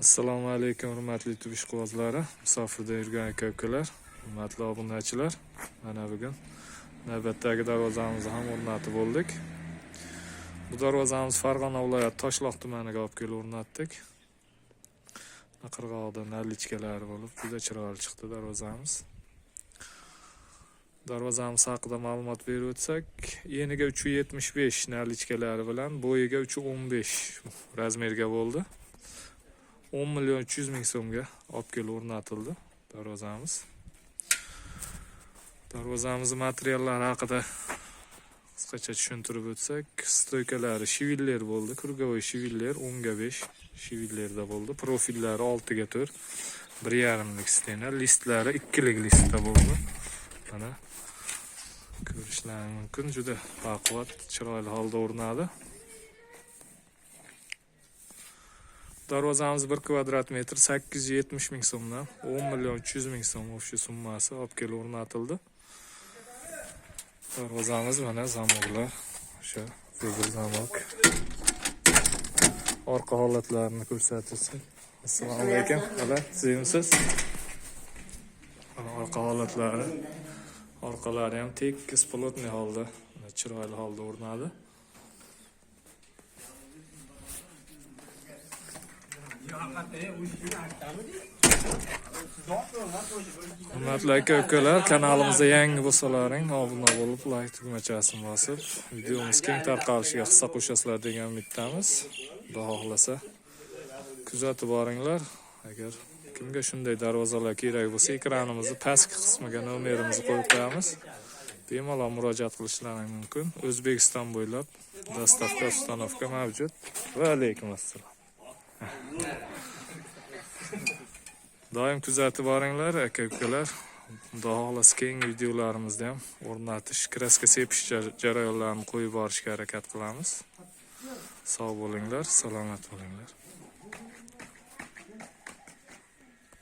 Assalomu alaykum hurmatli YouTube ishqibozlari, musofirda yurgan aka-ukalar, hurmatli obunachilar. Mana bugun navbatdagi darvozamizni ham o'rnatib bo'ldik. Bu darvozamiz Farg'ona viloyati Toshloq tumaniga olib kelib o'rnatdik. Qirg'oqda nallichkalari bo'lib, juda chiroyli chiqdi darvozamiz. Darvozamiz haqida ma'lumot berib o'tsak, eniga 375 nallichkalari bilan bo'yiga 315 razmerga bo'ldi. 10 milyon 300 ming so'mga olib kelib o'rnatildi darvozamiz. Darvozamiz materiallari haqida qisqacha tushuntirib o'tsak, stoykalari shiviller bo'ldi, krugovoy shiviller 10 ga 5 shivillerda bo'ldi. Profillari 6 ga 4, 1,5lik stena, listlari 2lik listda bo'ldi. Mana ko'rishlaringiz mumkin, juda baquvvat, chiroyli holda o'rnadi. Darvozamiz 1 kvadrat metr 870 ming so'mdan 10 milyon 300 ming so'm o'sha summasi olib kelib o'rnatildi. Darvozamiz mana zamoklar, o'sha zebr zamok. Orqa holatlarini ko'rsatsak. Assalomu alaykum. Hala, sizmisiz? Orqa holatlari. Orqalari ham tekis plotniy holda, chiroyli holda o'rnadi. Hurmatli aka-ukalar, kanalimizga yangi bo'lsalaring, obuna bo'lib, like tugmachasini bosib, videomiz keng tarqalishiga hissa qo'shasizlar degan umiddamiz. Xudo xohlasa kuzatib boringlar. Agar kimga shunday darvozalar kerak bo'lsa, ekranimizni pastki qismiga nomerimizni qo'yib qo'yamiz. Bemalol murojaat qilishlaring mumkin. O'zbekiston bo'ylab dostavka, ustanovka mavjud. Va alaykum assalom. Doim kuzatib boringlar aka-ukalar. Xudo xohlasa keyingi videolarimizda ham o'rnatish, kraska sepish jarayonlarini qo'yib borishga harakat qilamiz. Sog' bo'linglar, salomat bo'linglar.